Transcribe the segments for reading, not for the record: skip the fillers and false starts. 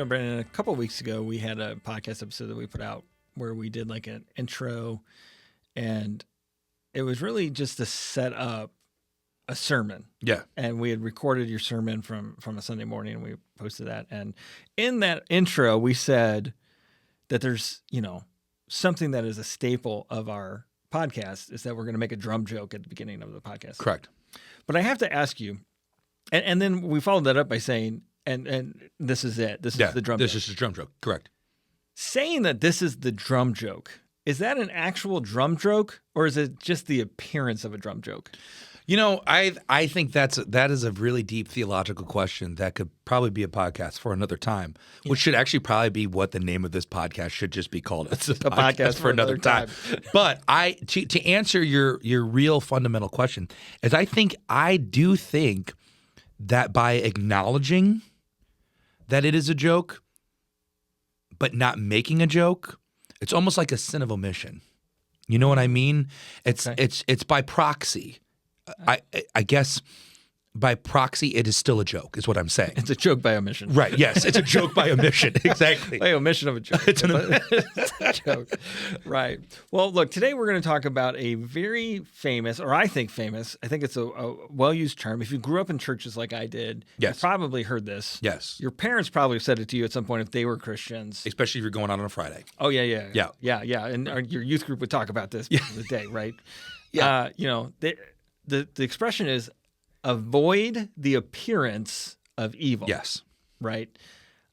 Brandon, a couple of weeks ago, we had a podcast episode that we put out where we did like an intro, and it was really just to set up a sermon. Yeah. And we had recorded your sermon from a Sunday morning, and we posted that. And in that intro, we said that there's, something that is a staple of our podcast is that we're going to make a drum joke at the beginning of the podcast. Correct. But I have to ask you, and then we followed that up by saying, and this is it. This is the drum joke. This is the drum joke. Correct. Saying that this is the drum joke, is that an actual drum joke, or is it just the appearance of a drum joke? I think that is a really deep theological question that could probably be a podcast for another time, which should actually probably be what the name of this podcast should just be called. It's a podcast for another time. But to answer your real fundamental question is I do think that by acknowledging that it is a joke, but not making a joke, it's almost like a sin of omission. You know what I mean? It's by proxy. I guess by proxy, it is still a joke, is what I'm saying. It's a joke by omission. Right, yes. It's a joke by omission. Exactly. By omission of a joke. It's a joke. Right. Well, look, today we're going to talk about a very famous, or I think famous, I think it's a well-used term. If you grew up in churches like I did, yes, you probably heard this. Yes. Your parents probably said it to you at some point if they were Christians. Especially if you're going out on a Friday. Oh, yeah. And your youth group would talk about this back in the day, right? Yeah. The expression is avoid the appearance of evil. Yes. Right?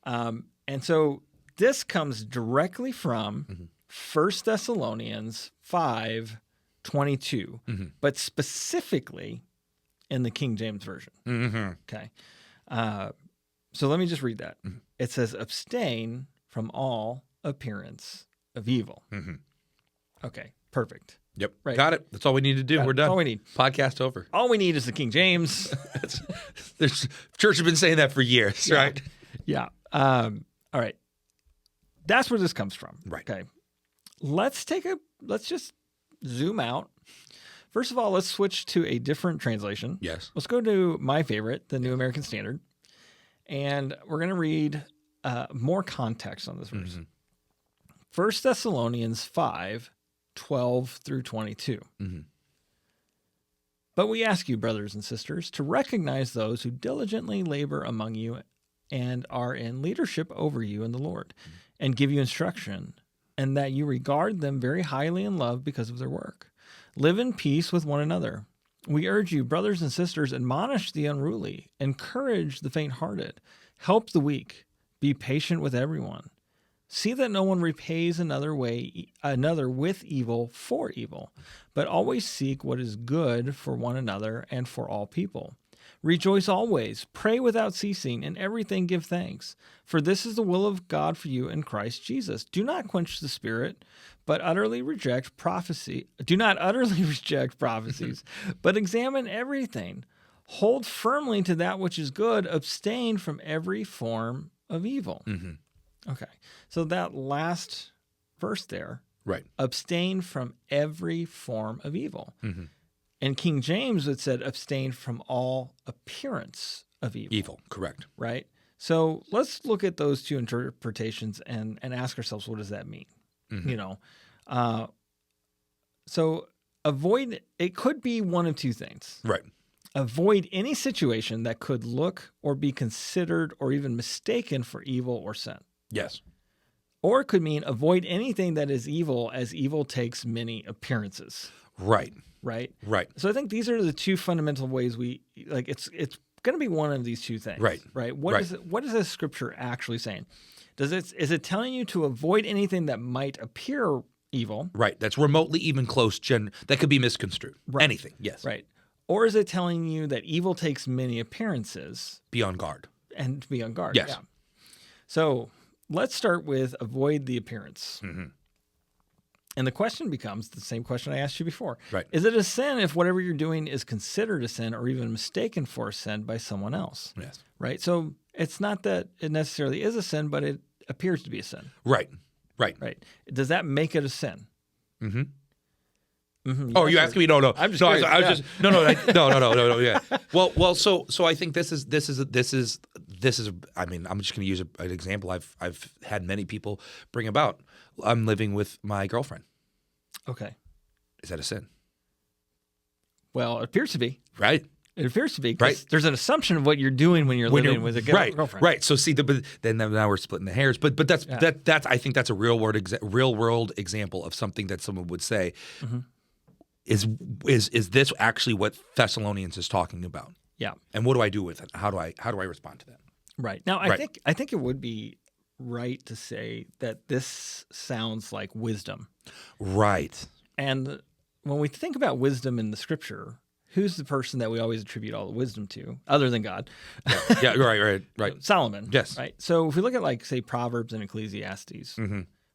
And so this comes directly from 1 Thessalonians 5:22, but specifically in the King James Version. Okay. So let me just read that. It says, abstain from all appearance of evil. Okay, perfect. Yep. Right. Got it. That's all we need to do. We're done. All we need. Podcast over. All we need is the King James. Church has been saying that for years, right? Yeah. All right. That's where this comes from. Right. Okay. Let's just zoom out. First of all, let's switch to a different translation. Yes. Let's go to my favorite, the New American Standard. And we're going to read more context on this verse. 1 Thessalonians 5:12 through 22. But we ask you, brothers and sisters, to recognize those who diligently labor among you and are in leadership over you in the Lord, and give you instruction, and that you regard them very highly in love because of their work. Live in peace with one another. We urge you, brothers and sisters, admonish the unruly, encourage the faint-hearted, help the weak, be patient with everyone. See that no one repays another with evil for evil, but always seek what is good for one another and for all people. Rejoice always, pray without ceasing, in everything give thanks, for this is the will of God for you in Christ Jesus. Do not quench the spirit, but utterly reject prophecy. Do not utterly reject prophecies, but examine everything. Hold firmly to that which is good. Abstain from every form of evil. Okay, so that last verse there, right? Abstain from every form of evil. And King James, it said, abstain from all appearance of evil. Evil, correct. Right? So let's look at those two interpretations and ask ourselves, what does that mean? So avoid, it could be one of two things. Right. Avoid any situation that could look or be considered or even mistaken for evil or sin. Yes. Or it could mean avoid anything that is evil, as evil takes many appearances. Right. Right? Right. So I think these are the two fundamental ways it's going to be one of these two things. Right. Right? What is this scripture actually saying? Is it telling you to avoid anything that might appear evil? Right. That's remotely even close. That could be misconstrued. Right. Anything. Yes. Right. Or is it telling you that evil takes many appearances? Be on guard. And be on guard. Yes. Yeah. So let's start with avoid the appearance. And the question becomes the same question I asked you before. Right. Is it a sin if whatever you're doing is considered a sin or even mistaken for a sin by someone else? Yes. Right. So it's not that it necessarily is a sin, but it appears to be a sin. Right. Right. Right. Does that make it a sin? Oh, you asking me? No. I'm just. No, curious. I was just. No. Yeah. Well. So I think this is this is, I mean, I'm just going to use an example I've had many people bring about. I'm living with my girlfriend. Okay. Is that a sin? Well, it appears to be. Right. It appears to be, because Right. there's an assumption of what you're doing when you're living with a girlfriend. Right. So see, but then now we're splitting the hairs. But that's that's I think that's a real world example of something that someone would say. Mm-hmm. Is this actually what Thessalonians is talking about? Yeah. And what do I do with it? How do I respond to that? Right. Now, I think it would be right to say that this sounds like wisdom. Right. And when we think about wisdom in the Scripture, who's the person that we always attribute all the wisdom to, other than God? Yeah. Right. Solomon. Yes. Right. So if we look at, like, say, Proverbs and Ecclesiastes,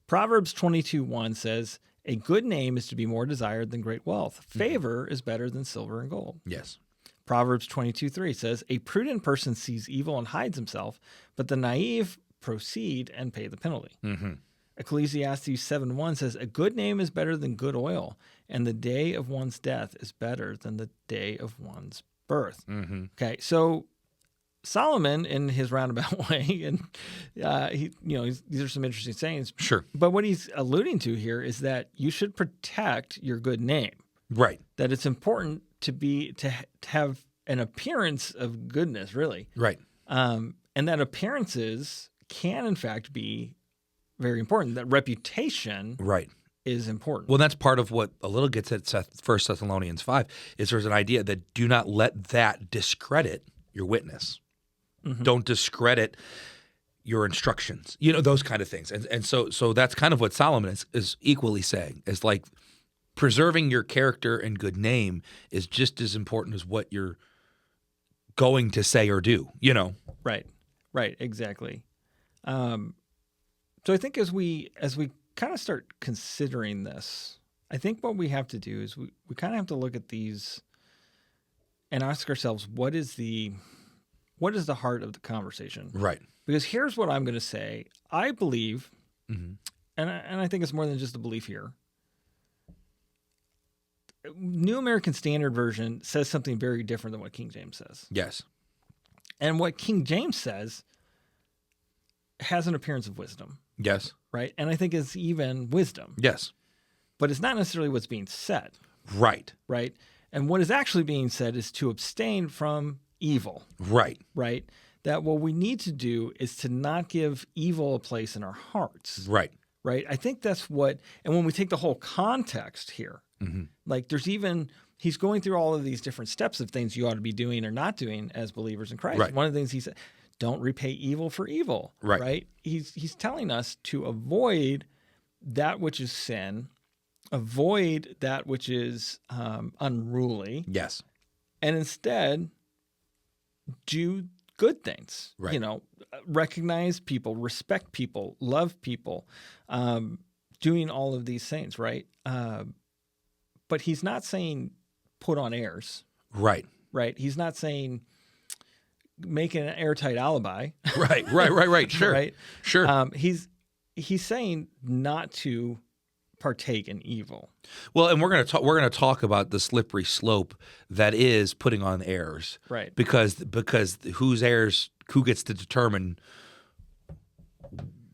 Proverbs 22:1 says, "A good name is to be more desired than great wealth. Favor is better than silver and gold." Yes. Proverbs 22:3 says, "A prudent person sees evil and hides himself, but the naive proceed and pay the penalty." Ecclesiastes 7:1 says, "A good name is better than good oil, and the day of one's death is better than the day of one's birth." Okay, so Solomon, in his roundabout way, and these are some interesting sayings. Sure. But what he's alluding to here is that you should protect your good name. Right. That it's important to have an appearance of goodness, really. Right. And that appearances can, in fact, be very important. That reputation is important. Well, that's part of what a little gets at 1 Thessalonians 5, is there's an idea that do not let that discredit your witness. Don't discredit your instructions, those kind of things. And so that's kind of what Solomon is equally saying, is like preserving your character and good name is just as important as what you're going to say or do, Right, exactly. So I think as we kind of start considering this, I think what we have to do is we kind of have to look at these and ask ourselves, what is the heart of the conversation? Right. Because here's what I'm going to say. I believe, and I think it's more than just a belief here, New American Standard Version says something very different than what King James says. Yes. And what King James says has an appearance of wisdom. Yes. Right? And I think it's even wisdom. Yes. But it's not necessarily what's being said. Right. Right? And what is actually being said is to abstain from evil. Right. Right? That what we need to do is to not give evil a place in our hearts. Right. Right? I think that's what, and when we take the whole context here, like there's even, he's going through all of these different steps of things you ought to be doing or not doing as believers in Christ. Right. One of the things he said, don't repay evil for evil. Right? He's telling us to avoid that which is sin, avoid that which is unruly. Yes. And instead do good things. Right. Recognize people, respect people, love people, doing all of these things, right? But he's not saying put on airs. Right. Right. He's not saying make an airtight alibi. Right. Sure. Right. Sure. He's saying not to partake in evil. Well, and we're going to talk about the slippery slope that is putting on airs. Right. Because whose airs, who gets to determine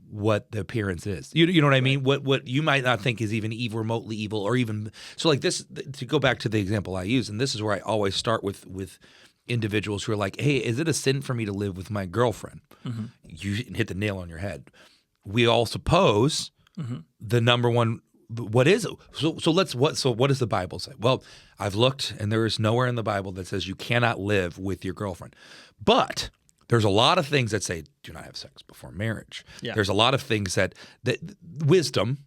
what the appearance is. You know what I mean? What you might not think is even remotely evil, or even so, like this, to go back to the example I use, and this is where I always start with individuals who are like, hey, is it a sin for me to live with my girlfriend? You hit the nail on your head. We all suppose the number one, what is it? So what does the Bible say? Well, I've looked, and there is nowhere in the Bible that says you cannot live with your girlfriend. But there's a lot of things that say do not have sex before marriage. Yeah. There's a lot of things that wisdom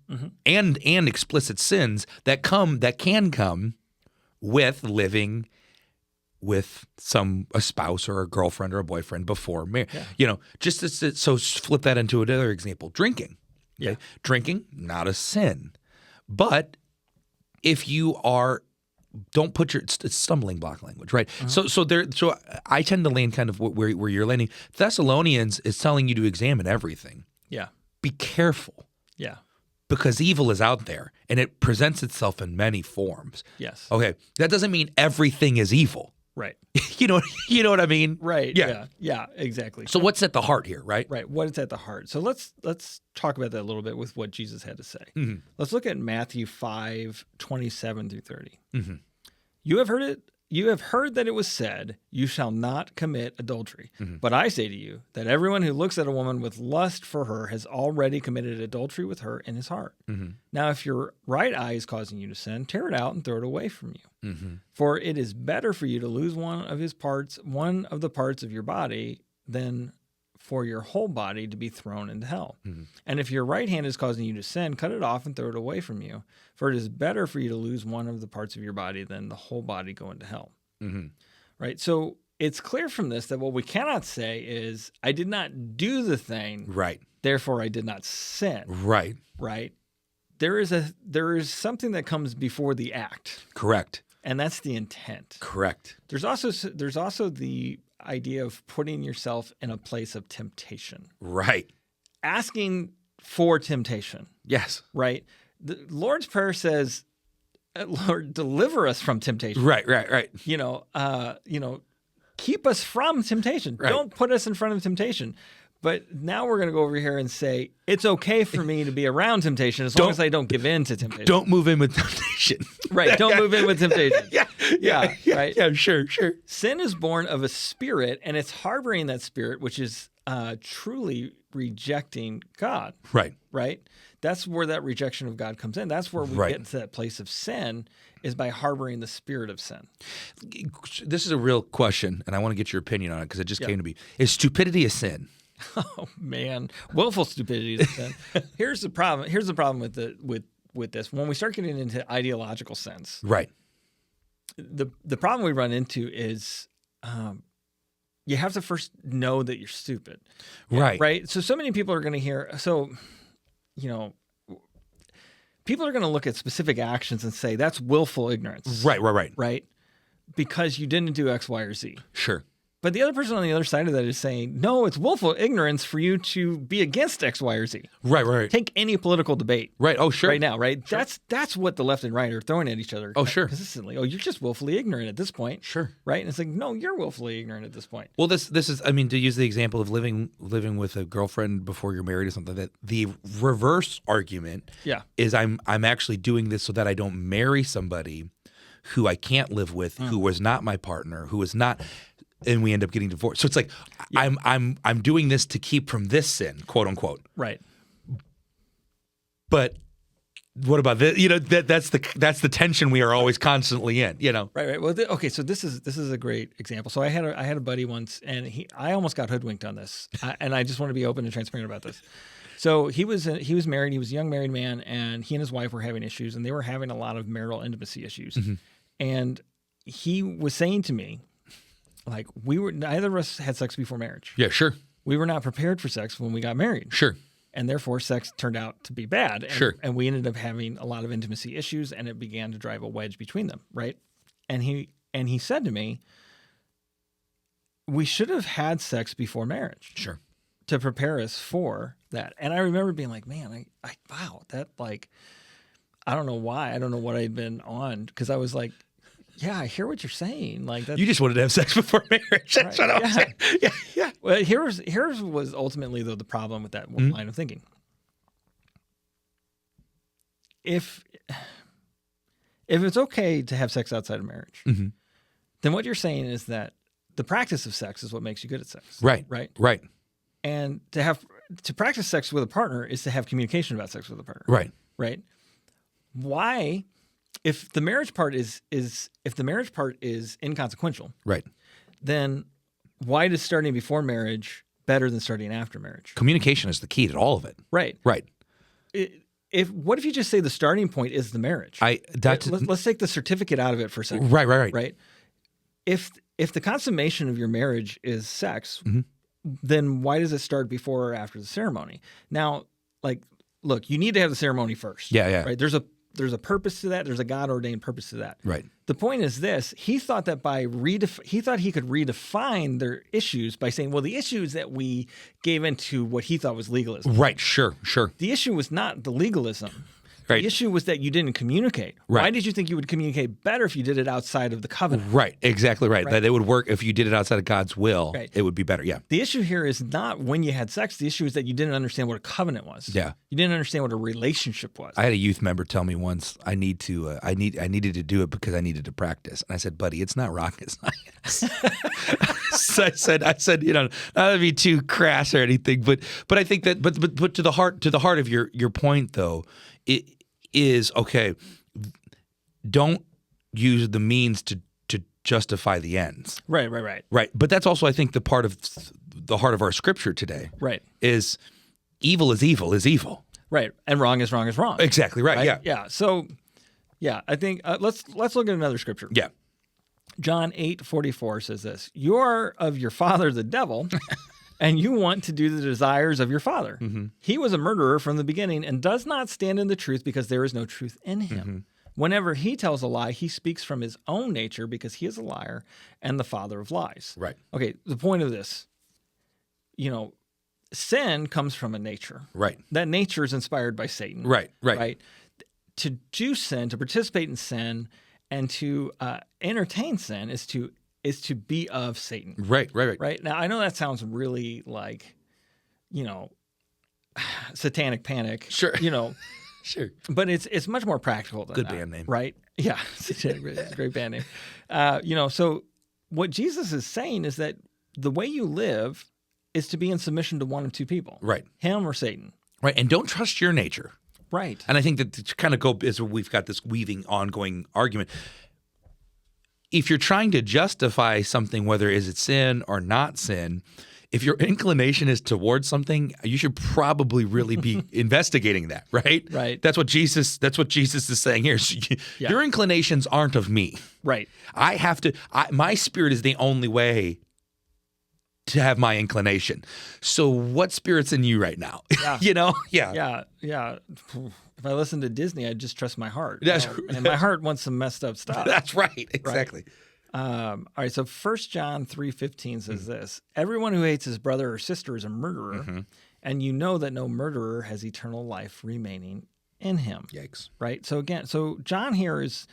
and explicit sins that can come with living with a spouse or a girlfriend or a boyfriend before marriage. Yeah. So flip that into another example. Drinking. Okay? Yeah. Drinking, not a sin. But if you don't put it's stumbling block language, right? So I tend to land kind of where you're landing. Thessalonians is telling you to examine everything. Yeah. Be careful. Yeah. Because evil is out there, and it presents itself in many forms. Yes. Okay. That doesn't mean everything is evil. Right. You know what I mean? Right. Yeah. Yeah, exactly. So what's at the heart here, right? Right. What is at the heart? So let's talk about that a little bit with what Jesus had to say. Mhm. Let's look at Matthew 5:27 through 30. Mhm. You have heard that it was said, you shall not commit adultery. Mhm. But I say to you that everyone who looks at a woman with lust for her has already committed adultery with her in his heart. Mhm. Now, if your right eye is causing you to sin, tear it out and throw it away from you. Mhm. For it is better for you to lose one of the parts of your body, than for your whole body to be thrown into hell. Mhm. And if your right hand is causing you to sin, cut it off and throw it away from you. For it is better for you to lose one of the parts of your body than the whole body go into hell. Mhm. Right? So it's clear from this that what we cannot say is, I did not do the thing, Right. therefore I did not sin. Right. Right? There is something that comes before the act, Correct. and that's the intent. Correct. There's also the idea of putting yourself in a place of temptation, Right. asking for temptation. Yes. Right? The Lord's Prayer says, Lord, deliver us from temptation. Right. Right. Right. Keep us from temptation. Right. Don't put us in front of temptation. But now we're going to go over here and say, it's okay for me to be around temptation as long as I don't give in to temptation. Don't move in with temptation. Right. Don't move in with temptation. Yeah. Right. Yeah. Sure. Sin is born of a spirit, and it's harboring that spirit, which is truly rejecting God. Right. Right? That's where that rejection of God comes in. That's where we get to that place of sin, is by harboring the spirit of sin. This is a real question, and I want to get your opinion on it because it just came to me. Is stupidity a sin? Oh man, willful stupidity is a sin. Here's the problem. Here's the problem with this. When we start getting into ideological sense, Right. the problem we run into is you have to first know that you're stupid. Right. Right. So many people are going to hear. So, people are going to look at specific actions and say that's willful ignorance. Right. Right. Because you didn't do X, Y, or Z. Sure. But the other person on the other side of that is saying, no, it's willful ignorance for you to be against X, Y, or Z. Right. Take any political debate. Right. Oh, sure. Right now, right? Sure. That's what the left and right are throwing at each other. Oh, sure. Consistently. Oh, you're just willfully ignorant at this point. Sure. Right? And it's like, no, you're willfully ignorant at this point. Well, this is, I mean, to use the example of living with a girlfriend before you're married or something, that the reverse argument is I'm actually doing this so that I don't marry somebody who I can't live with, who was not my partner, who is not, and we end up getting divorced. So it's like I'm doing this to keep from this sin, quote unquote. Right. But what about this? That's the tension we are always constantly in. Right. Well, okay. So this is a great example. So I had a buddy once, and I almost got hoodwinked on this, and I just want to be open and transparent about this. So he was married. He was a young married man, and he and his wife were having issues, and they were having a lot of marital intimacy issues. Mm-hmm. And he was saying to me, like, neither of us had sex before marriage. Yeah, sure. We were not prepared for sex when we got married. Sure. And therefore, sex turned out to be bad. And, sure. And we ended up having a lot of intimacy issues, and it began to drive a wedge between them, right? And he said to me, we should have had sex before marriage. Sure. To prepare us for that. And I remember being like, man, wow, that, like, I don't know why. I don't know what I'd been on, because I was like, yeah, I hear what you're saying. Like that. You just wanted to have sex before marriage. That's what I'm saying. Yeah. Well, here's was ultimately though the problem with that line of thinking. If it's okay to have sex outside of marriage, then what you're saying is that the practice of sex is what makes you good at sex. Right. And to practice sex with a partner is to have communication about sex with a partner. Right. Why? If the marriage part is inconsequential, right? Then why is starting before marriage better than starting after marriage? Communication is the key to all of it. Right. What if you just say the starting point is the marriage? Let's take the certificate out of it for a second. Right. If the consummation of your marriage is sex, then why does it start before or after the ceremony? Now, like, look, you need to have the ceremony first. Yeah. Right. There's a purpose to that. There's a God-ordained purpose to that. Right. The point is this: he thought that he thought he could redefine their issues by saying, "Well, the issues that we gave into what he thought was legalism." Right. Sure. The issue was not the legalism. Right. The issue was that you didn't communicate. Right. Why did you think you would communicate better if you did it outside of the covenant? Right. Exactly right. That it would work if you did it outside of God's will. Right. It would be better. Yeah. The issue here is not when you had sex. The issue is that you didn't understand what a covenant was. Yeah. You didn't understand what a relationship was. I had a youth member tell me once I needed to do it because I needed to practice, and I said, "Buddy, it's not rocket science." So I said, not to be too crass or anything, but I think that, but to the heart of your point though, it is okay. Don't use the means to justify the ends. Right. Right. But that's also, I think, the part of the heart of our scripture today. Right. Is evil is evil is evil. Right. And wrong is wrong is wrong. Exactly right. Yeah. Yeah. So, yeah, I think let's look at another scripture. Yeah. John 8:44 says this: "You are of your father the devil, and you want to do the desires of your father. Mm-hmm. He was a murderer from the beginning and does not stand in the truth because there is no truth in him. Mm-hmm. Whenever he tells a lie, he speaks from his own nature because he is a liar and the father of lies." Right. Okay, the point of this, sin comes from a nature. Right. That nature is inspired by Satan. Right. Right. To do sin, to participate in sin, and to entertain sin is to be of Satan. Right. Right. Now, I know that sounds really like, satanic panic. Sure. Sure. But it's much more practical than Good that. band name. Right? Yeah. It's a great band name. So what Jesus is saying is that the way you live is to be in submission to one of two people. Right. Him or Satan. Right. And don't trust your nature. Right. And I think that to kind of is where we've got this weaving, ongoing argument. If you're trying to justify something, whether is it sin or not sin, if your inclination is towards something, you should probably really be investigating that, right? Right. That's what Jesus is saying here. So your inclinations aren't of me. Right. My spirit is the only way to have my inclination. So what spirit's in you right now? Yeah. Yeah. Yeah. If I listen to Disney, I'd just trust my heart. That's and my heart wants some messed up stuff. That's right. Exactly. All right. So 1 John 3:15 says this: "Everyone who hates his brother or sister is a murderer, and you know that no murderer has eternal life remaining in him." Yikes. Right. So John here isn't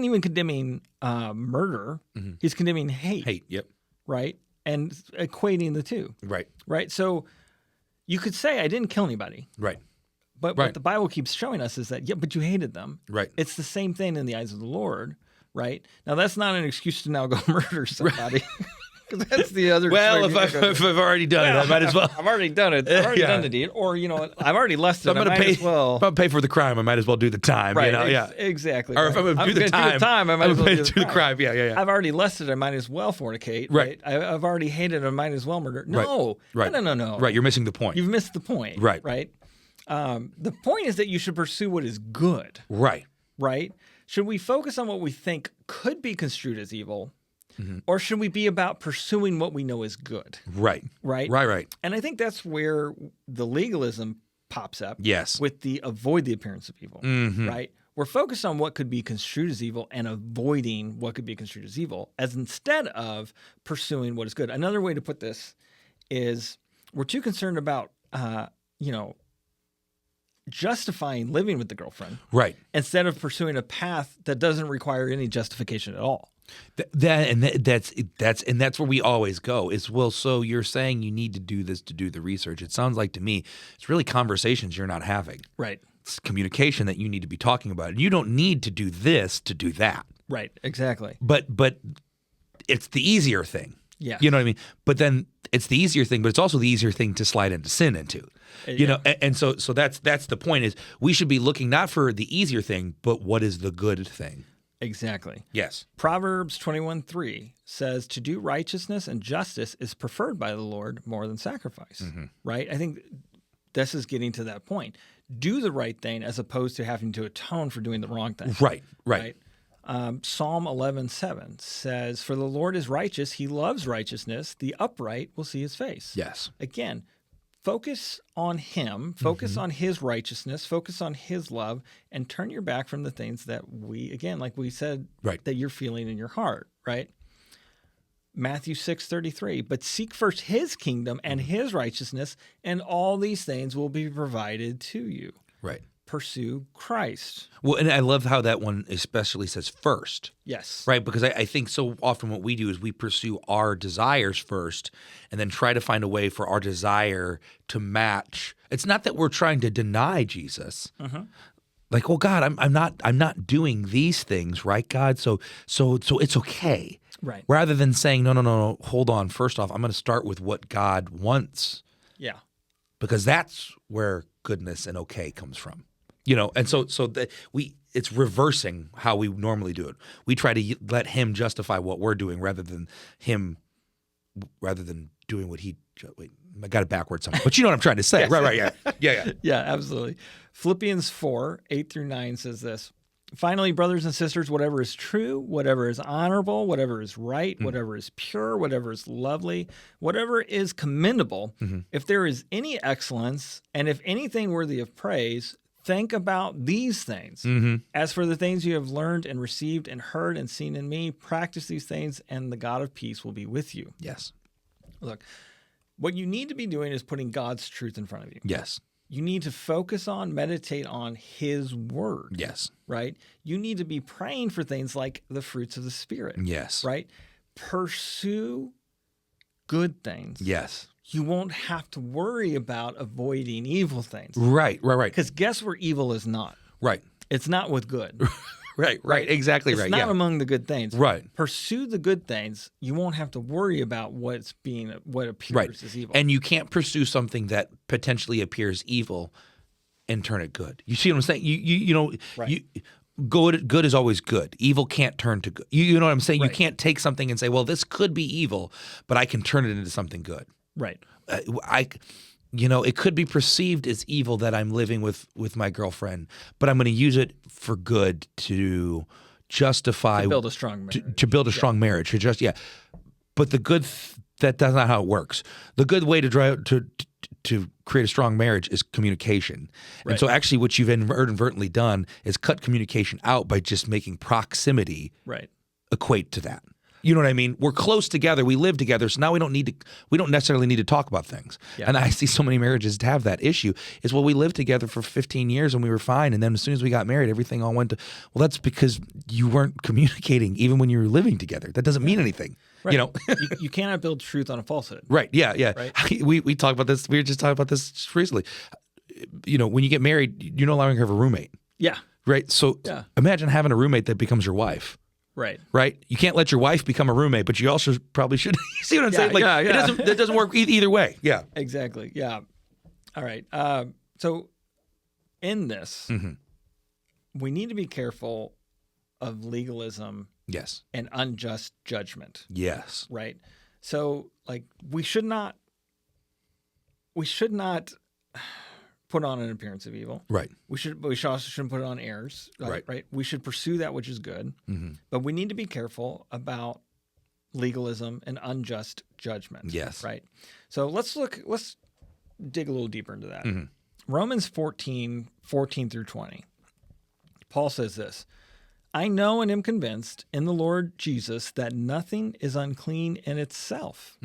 even condemning murder. He's condemning hate. Hate. Yep. Right. And equating the two. Right. Right. So you could say, I didn't kill anybody. Right. But Right. what the Bible keeps showing us is that, but you hated them. Right. It's the same thing in the eyes of the Lord, right? Now, that's not an excuse to now go murder somebody. Because that's the other. Well, if I've already done it, I might as well. I've already done it. I've already done the deed. Or, I've already lusted. I'm going to pay. If I'm going to pay for the crime, I might as well do the time. Right. Yeah. Exactly. Or if I'm going to do the time, I might as well do the crime. Yeah. I've already lusted. I might as well fornicate. Right. I've already hated. I might as well murder. No. Right. No. Right. You're missing the point. You've missed the point. Right. Right. The point is that you should pursue what is good. Right. Right? Should we focus on what we think could be construed as evil, or should we be about pursuing what we know is good? Right. Right? Right. And I think that's where the legalism pops up. Yes. With the avoid the appearance of evil. Right? We're focused on what could be construed as evil and avoiding what could be construed as evil, as instead of pursuing what is good. Another way to put this is we're too concerned about, justifying living with the girlfriend, right, instead of pursuing a path that doesn't require any justification at all. That's where we always go is, well, so you're saying you need to do this to do the research. It sounds like to me it's really conversations you're not having. Right. It's communication that you need to be talking about. And you don't need to do this to do that. Right. Exactly. But it's the easier thing. Yeah. You know what I mean? But then it's the easier thing, but it's also the easier thing to slide into sin into. You know, and so that's the point is we should be looking not for the easier thing, but what is the good thing. Exactly. Yes. Proverbs 21:3 says to do righteousness and justice is preferred by the Lord more than sacrifice. Right? I think this is getting to that point. Do the right thing as opposed to having to atone for doing the wrong thing. Right. Psalm 11:7 says, "For the Lord is righteous; He loves righteousness. The upright will see His face." Yes. Again, focus on Him, focus on His righteousness, focus on His love, and turn your back from the things that like we said, that you're feeling in your heart, right? Matthew 6:33, "But seek first His kingdom and His righteousness, and all these things will be provided to you." Right. pursue Christ. Well, and I love how that one especially says first. Yes. Right, because I think so often what we do is we pursue our desires first and then try to find a way for our desire to match. It's not that we're trying to deny Jesus. Like, oh God, I'm not doing these things, right, God? So it's okay. Right. Rather than saying, no, hold on. First off, I'm going to start with what God wants. Yeah. Because that's where goodness and okay comes from. And so it's reversing how we normally do it. We try to let him justify what we're doing rather than doing what he. Wait, I got it backwards somewhere. But you know what I'm trying to say, Yes. Right? Yeah. Yeah, absolutely. Philippians 4:8-9 says this. Finally, brothers and sisters, whatever is true, whatever is honorable, whatever is right, whatever is pure, whatever is lovely, whatever is commendable, if there is any excellence, and if anything worthy of praise, think about these things. As for the things you have learned and received and heard and seen in me, practice these things, and the God of peace will be with you. Yes. Look, what you need to be doing is putting God's truth in front of you. Yes. You need to focus on, meditate on his word. Yes. Right? You need to be praying for things like the fruits of the Spirit. Yes. Right? Pursue good things. Yes. You won't have to worry about avoiding evil things. Right. Because guess where evil is not? Right. It's not with good. Right. Exactly it's right. It's not among the good things. Right. Pursue the good things. You won't have to worry about what appears as evil. And you can't pursue something that potentially appears evil and turn it good. You see what I'm saying? Good is always good. Evil can't turn to good. You know what I'm saying? Right. You can't take something and say, well, this could be evil, but I can turn it into something good. Right. It could be perceived as evil that I'm living with my girlfriend, but I'm going to use it for good to justify to build a strong marriage. To build a strong marriage. But the good that's not how it works. The good way to create a strong marriage is communication. Right. And so actually what you've inadvertently done is cut communication out by just making proximity equate to that. You know what I mean? We're close together. We live together. So now we don't necessarily need to talk about things. Yeah. And I see so many marriages have that issue is, well, we lived together for 15 years and we were fine. And then as soon as we got married, everything all went to, well, that's because you weren't communicating even when you were living together. That doesn't mean anything. Right. You cannot build truth on a falsehood. Right. Yeah. Right? We talked about this. We were just talking about this recently. When you get married, you're no longer have a roommate. Yeah. Right. So imagine having a roommate that becomes your wife. Right. You can't let your wife become a roommate, but you also probably should. You see what I'm saying? It doesn't work either way. Yeah. Exactly. Yeah. All right. So in this, we need to be careful of legalism. Yes. And unjust judgment. Yes. Right. So we should not put on an appearance of evil. Right. We also shouldn't put it on airs. Right. We should pursue that which is good. But we need to be careful about legalism and unjust judgment. Yes. Right. So let's dig a little deeper into that. Romans 14:14-20. Paul says this. I know and am convinced in the Lord Jesus that nothing is unclean in itself.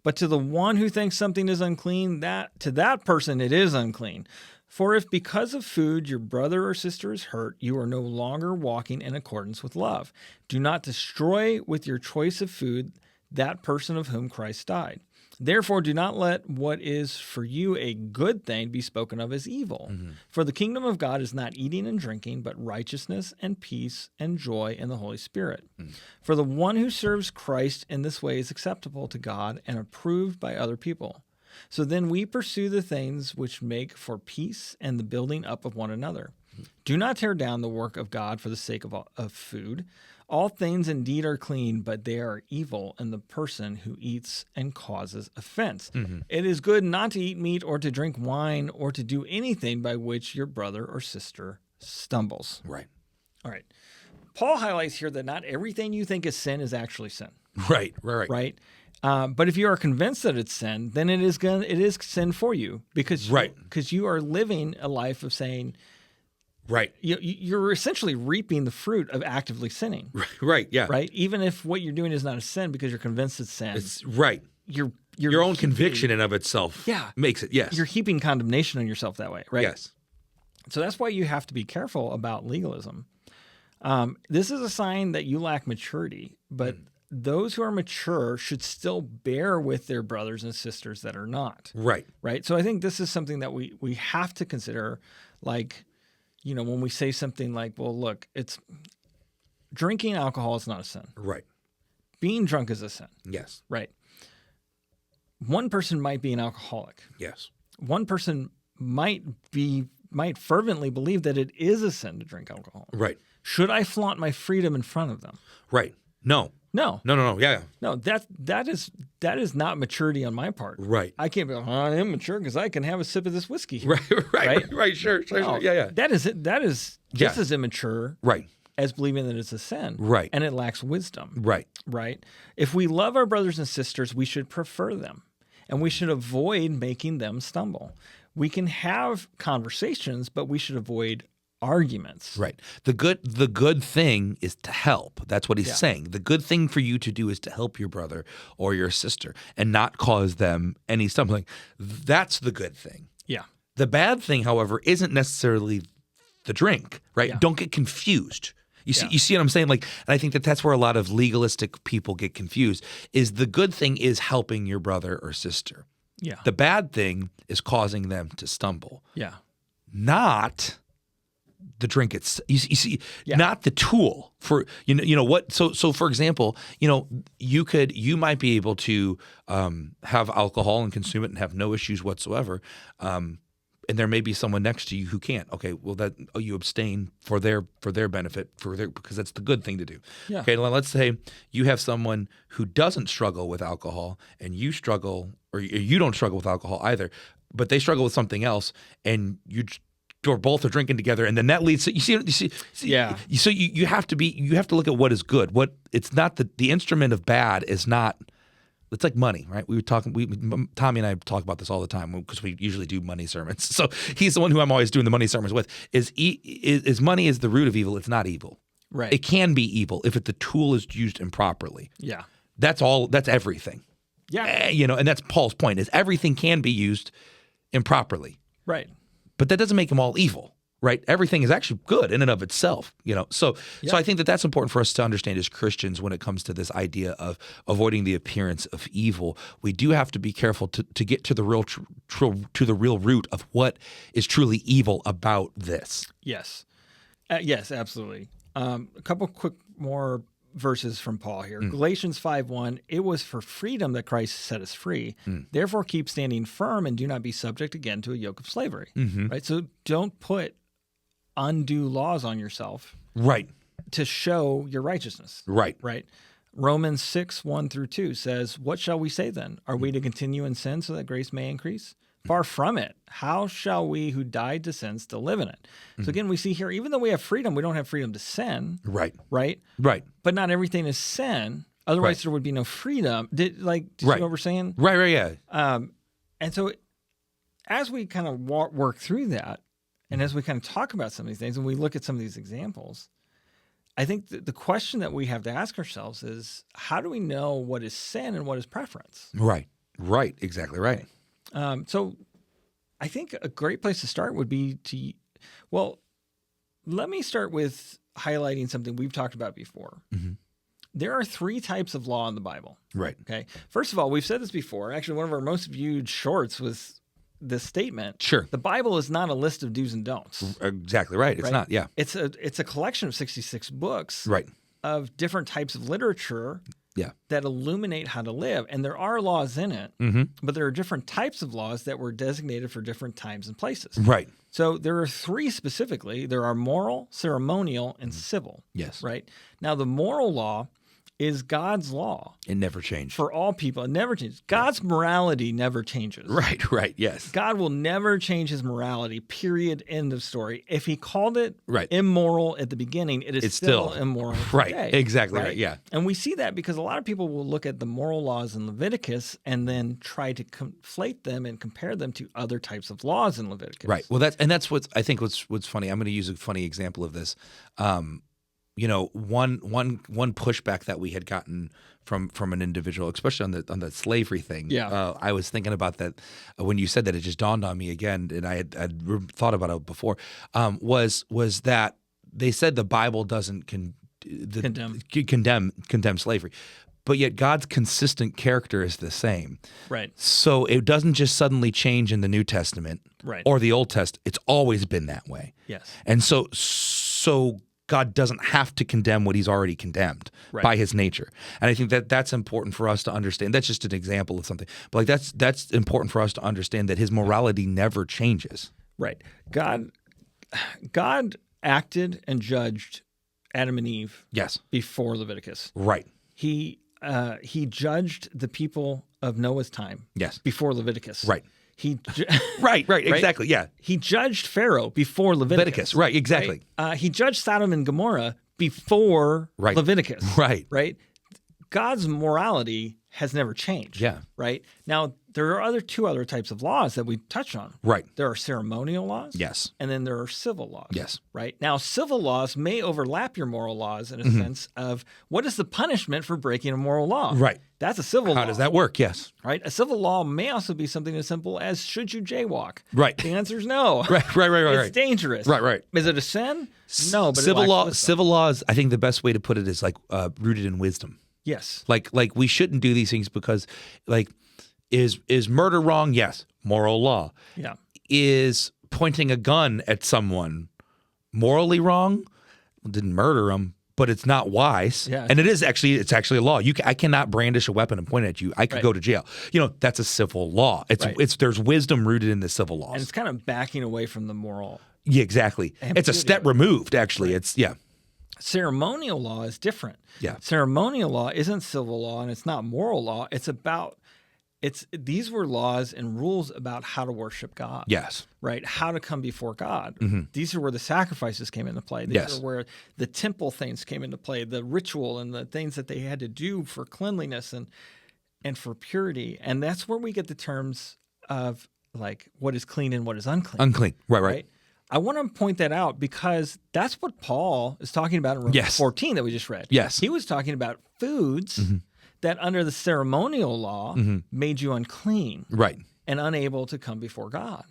But to the one who thinks something is unclean, to that person it is unclean. For if because of food your brother or sister is hurt, you are no longer walking in accordance with love. Do not destroy with your choice of food that person of whom Christ died. Therefore, do not let what is for you a good thing be spoken of as evil. For the kingdom of God is not eating and drinking, but righteousness and peace and joy in the Holy Spirit. For the one who serves Christ in this way is acceptable to God and approved by other people. So then we pursue the things which make for peace and the building up of one another. Do not tear down the work of God for the sake of food. All things indeed are clean, but they are evil in the person who eats and causes offense. It is good not to eat meat or to drink wine or to do anything by which your brother or sister stumbles. Right. All right. Paul highlights here that not everything you think is sin is actually sin. Right. But if you are convinced that it's sin, then it is sin for you because you are living a life of saying. Right. You're essentially reaping the fruit of actively sinning. Right. Yeah. Right. Even if what you're doing is not a sin because you're convinced it's sin. It's right. Your own conviction in of itself makes it. Yes. You're heaping condemnation on yourself that way. Right. Yes. So that's why you have to be careful about legalism. This is a sign that you lack maturity, but those who are mature should still bear with their brothers and sisters that are not. Right. Right. So I think this is something that we have to consider, like, when we say something like, well, look, it's drinking alcohol is not a sin. Right. Being drunk is a sin. Yes. Right. One person might be an alcoholic. Yes. One person might fervently believe that it is a sin to drink alcohol. Right. Should I flaunt my freedom in front of them? Right. No. No. Yeah. No, that is not maturity on my part. Right. I can't be like, I am mature because I can have a sip of this whiskey. Right. Sure. No, Yeah. That is just as immature Right. as believing that it's a sin. Right. And it lacks wisdom. Right. Right. If we love our brothers and sisters, we should prefer them. And we should avoid making them stumble. We can have conversations, but we should avoid arguments. Right. The good thing is to help. That's what he's saying. The good thing for you to do is to help your brother or your sister and not cause them any stumbling. That's the good thing. Yeah. The bad thing, however, isn't necessarily the drink, right? Yeah. Don't get confused. You see what I'm saying? Like, and I think that's where a lot of legalistic people get confused, is the good thing is helping your brother or sister. Yeah. The bad thing is causing them to stumble. Yeah. Not the drink itself. You see, not the tool for what. So for example, you might be able to have alcohol and consume it and have no issues whatsoever. And there may be someone next to you who can't. Okay, well you abstain for their benefit, because that's the good thing to do. Yeah. Okay, let's say you have someone who doesn't struggle with alcohol and you struggle, or you don't struggle with alcohol either, but they struggle with something else, and you or both are drinking together, and then that leads to you see. Yeah. So you have to look at what is good. What it's not the instrument of bad is not. It's like money, right? Tommy and I talk about this all the time because we usually do money sermons. So he's the one who I'm always doing the money sermons with. Is money is the root of evil? It's not evil. Right. It can be evil if the tool is used improperly. Yeah. That's all. That's everything. Yeah. And that's Paul's point: is everything can be used improperly. Right. But that doesn't make them all evil. Right? Everything is actually good in and of itself, So I think that's important for us to understand as Christians when it comes to this idea of avoiding the appearance of evil. We do have to be careful to get to the real root of what is truly evil about this. Yes. Yes, absolutely. A couple quick more verses from Paul here. Galatians 5:1, it was for freedom that Christ set us free. Therefore keep standing firm and do not be subject again to a yoke of slavery. Right? So don't put undue laws on yourself, right, to show your righteousness, right. Romans 6:1-2 says, what shall we say then? Are we to continue in sin so that grace may increase? Far from it. How shall we who died to sin still live in it? So again, we see here, even though we have freedom, we don't have freedom to sin. Right. But not everything is sin. Otherwise, there would be no freedom. Did you know what we're saying? Right. Yeah. And so, as we kind of work through that, and as we kind of talk about some of these things, and we look at some of these examples, I think the question that we have to ask ourselves is, how do we know what is sin and what is preference? Right. Exactly right. So I think a great place to start would be let me start with highlighting something we've talked about before. There are 3 types of law in the Bible. Right. Okay. First of all, we've said this before. Actually, one of our most viewed shorts was this statement. Sure. The Bible is not a list of do's and don'ts. Exactly right. It's not. Yeah. It's a collection of 66 books. Right. Of different types of literature. Yeah. That illuminate how to live. And there are laws in it, but there are different types of laws that were designated for different times and places. Right. So there are 3 specifically. There are moral, ceremonial, and civil. Yes. Right. Now, the moral law is God's law. It never changed. For all people. It never changes. God's morality never changes. Right, yes. God will never change his morality, period, end of story. If he called it immoral at the beginning, it's still immoral Right, today, exactly right, yeah. And we see that because a lot of people will look at the moral laws in Leviticus and then try to conflate them and compare them to other types of laws in Leviticus. Right. Well, that's what's funny. I'm going to use a funny example of this. one pushback that we had gotten from an individual, especially on the slavery thing. Yeah. I was thinking about that when you said that. It just dawned on me again, and I'd thought about it before. Was that they said the Bible doesn't condemn slavery, but yet God's consistent character is the same. Right. So it doesn't just suddenly change in the New Testament or the Old Testament. It's always been that way. Yes. And so God doesn't have to condemn what he's already condemned by his nature. And I think that that's important for us to understand. That's just an example of something. But that's important for us to understand that his morality never changes. Right. God acted and judged Adam and Eve before Leviticus. Right. He judged the people of Noah's time before Leviticus. Right. Right, exactly, yeah. He judged Pharaoh before Leviticus. Right, exactly. Right? He judged Sodom and Gomorrah before Leviticus. Right. God's morality has never changed. Yeah. Right? Now, there are two other types of laws that we touch on. Right. There are ceremonial laws. Yes. And then there are civil laws. Yes. Right? Now, civil laws may overlap your moral laws in a sense of what is the punishment for breaking a moral law? Right. That's a civil law. How does that work? Yes. Right? A civil law may also be something as simple as should you jaywalk? Right. The answer is no. Right. It's dangerous. Right. Is it a sin? No, but civil laws, I think the best way to put it is like rooted in wisdom. Yes. Like we shouldn't do these things because is murder wrong? Yes. Moral law. Yeah. Is pointing a gun at someone morally wrong? Well, didn't murder them, but it's not wise. Yeah. And it's actually a law. I cannot brandish a weapon and point at you. I could go to jail. That's a civil law. There's wisdom rooted in the civil laws. And it's kind of backing away from the moral. Yeah, exactly. It's a step removed, actually. Right. Ceremonial law is different. Yeah. Ceremonial law isn't civil law and it's not moral law. These were laws and rules about how to worship God. Yes. Right? How to come before God. Mm-hmm. These are where the sacrifices came into play. These are where the temple things came into play, the ritual and the things that they had to do for cleanliness and for purity. And that's where we get the terms of like what is clean and what is unclean. Unclean. Right. I want to point that out because that's what Paul is talking about in Romans 14 that we just read. Yes. He was talking about foods that under the ceremonial law made you unclean. Right. And unable to come before God.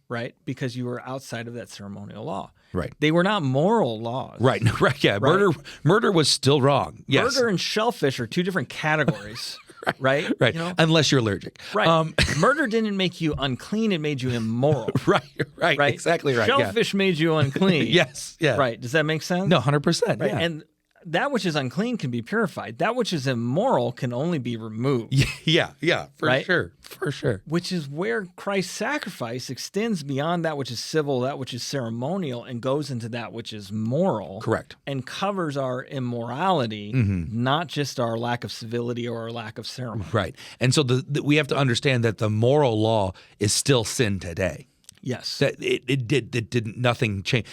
Right? Because you were outside of that ceremonial law. Right. They were not moral laws. Right. Yeah. Right? Murder was still wrong. Yes. Murder and shellfish are two different categories. Right. Unless you're allergic. Right. Murder didn't make you unclean; it made you immoral. Right. Exactly right. Shellfish made you unclean. Yes. Yeah. Right. Does that make sense? No, 100%. Right. Yeah. And that which is unclean can be purified. That which is immoral can only be removed. Yeah. For sure. Which is where Christ's sacrifice extends beyond that which is civil, that which is ceremonial, and goes into that which is moral. Correct. And covers our immorality, not just our lack of civility or our lack of ceremony. Right. And so we have to understand that the moral law is still sin today. Yes. That it did nothing change.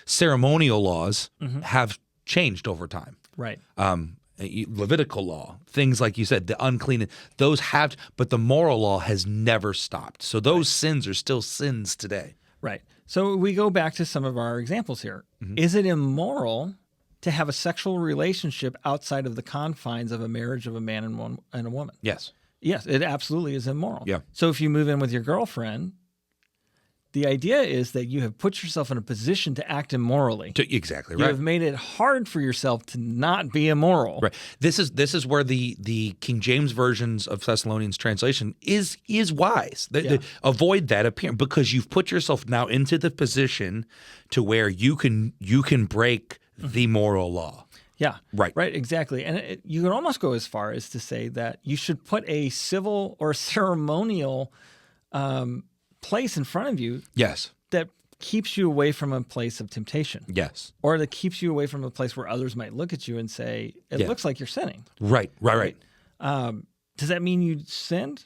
Ceremonial laws have changed over time. Right. Levitical law, things like you said, the unclean, those have, but the moral law has never stopped. So those sins are still sins today. Right. So we go back to some of our examples here. Is it immoral to have a sexual relationship outside of the confines of a marriage of a man and a woman? Yes. Yes, it absolutely is immoral. Yeah. So if you move in with your girlfriend, the idea is that you have put yourself in a position to act immorally. Exactly right. You have made it hard for yourself to not be immoral. Right. This is where the King James versions of Thessalonians translation is wise. They avoid that appearance because you've put yourself now into the position to where you can break the moral law. Yeah. Right. Right. Exactly. And you can almost go as far as to say that you should put a civil or ceremonial place in front of you. Yes. That keeps you away from a place of temptation. Yes. Or that keeps you away from a place where others might look at you and say, it looks like you're sinning. Right. Does that mean you sinned?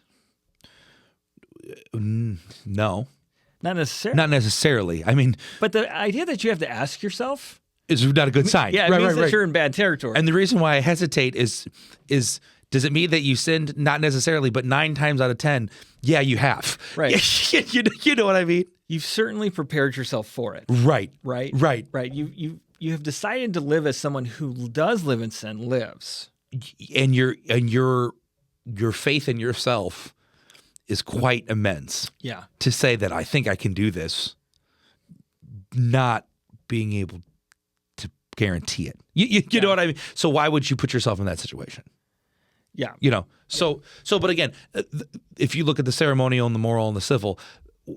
No. Not necessarily. Not necessarily. I mean, but the idea that you have to ask yourself is not a good sign. Yeah, it means that you're in bad territory. And the reason why I hesitate is does it mean that you sinned? Not necessarily, but 9 times out of 10, yeah, you have. Right. You know what I mean? You've certainly prepared yourself for it. Right. Right. Right. Right. have decided to live as someone who does live in sin lives. And your faith in yourself is quite immense. Yeah. To say that I think I can do this, not being able to guarantee it. You know what I mean? So why would you put yourself in that situation? Yeah. But again, if you look at the ceremonial and the moral and the civil,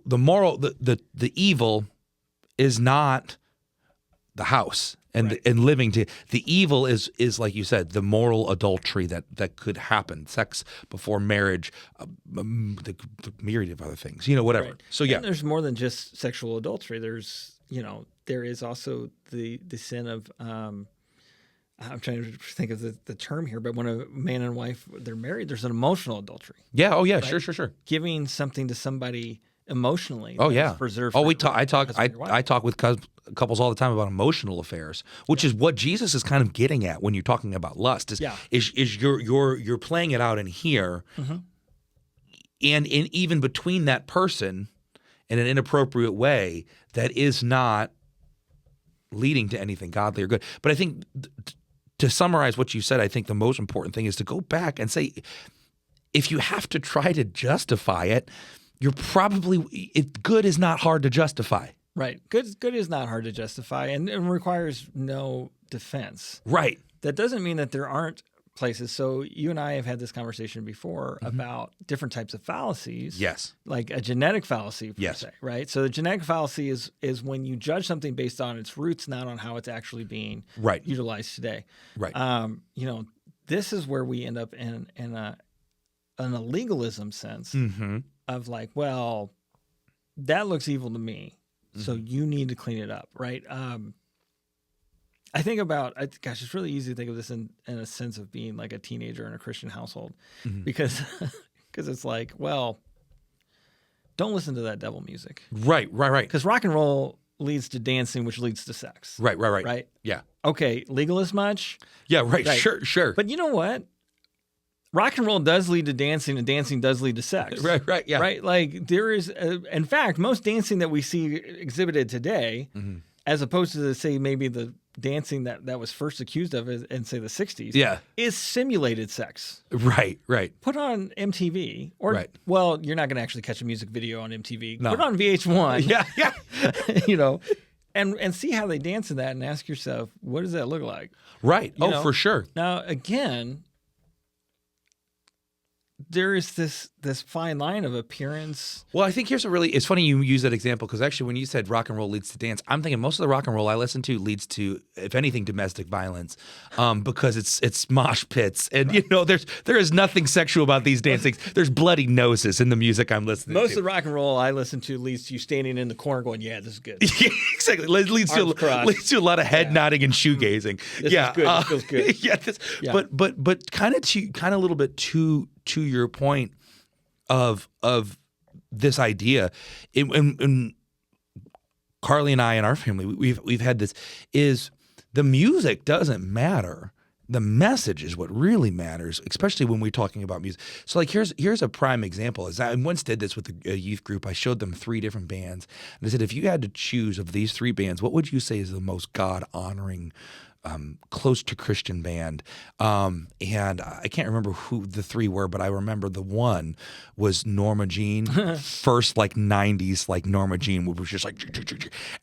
the moral, the evil is not the house and living to the evil is like you said, the moral adultery that could happen, sex before marriage, the myriad of other things, whatever. Right. So yeah, and there's more than just sexual adultery. There's there is also the sin of I'm trying to think of the term here, but when a man and wife they're married, there's an emotional adultery. Yeah. Oh yeah. Right? Sure. Giving something to somebody emotionally. Oh yeah. Preserved. Oh, I talk with couples all the time about emotional affairs, which is what Jesus is kind of getting at when you're talking about lust. Is you're playing it out in here, and even between that person in an inappropriate way that is not leading to anything godly or good. But I think to summarize what you said, I think the most important thing is to go back and say, if you have to try to justify it, you're probably good is not hard to justify. Right. Good is not hard to justify and requires no defense. Right. That doesn't mean that there aren't places. So you and I have had this conversation before about different types of fallacies. Yes. Like a genetic fallacy, per se, right? So the genetic fallacy is when you judge something based on its roots, not on how it's actually being utilized today. Right. This is where we end up in a legalism sense of like, well, that looks evil to me, so you need to clean it up, right? I think about, it's really easy to think of this in a sense of being like a teenager in a Christian household, because it's like, well, don't listen to that devil music. Right. Because rock and roll leads to dancing, which leads to sex. Right. Yeah. Okay, legalist much? Yeah, right. Sure. But you know what? Rock and roll does lead to dancing, and dancing does lead to sex. Right, yeah. Right? Like there is, in fact, most dancing that we see exhibited today, as opposed to, say, maybe the dancing that was first accused of in, say, the 60s, is simulated sex. Right. Put on MTV, or, well, you're not going to actually catch a music video on MTV. No. Put on VH1. Yeah. And see how they dance in that and ask yourself, what does that look like? Right. For sure. Now, again, there is this fine line of appearance. Well, I think it's funny you use that example, because actually when you said rock and roll leads to dance, I'm thinking most of the rock and roll I listen to leads to, if anything, domestic violence, because it's mosh pits, and there is nothing sexual about these dancings. There's bloody noses in the music I'm listening to. Most of the rock and roll I listen to leads to you standing in the corner going, yeah, this is good. Exactly. Leads to a lot of head nodding and shoegazing. This is good. This feels good. But kind of a little bit to your point of this idea, and Carly and I and our family, we've had this, is the music doesn't matter. The message is what really matters, especially when we're talking about music. So like here's a prime example. I once did this with a youth group. I showed them 3 different bands, and I said, if you had to choose of these 3 bands, what would you say is the most God-honoring, close to Christian band? And I can't remember who the 3 were, but I remember the one was Norma Jean, first like 90s like Norma Jean, which was just like,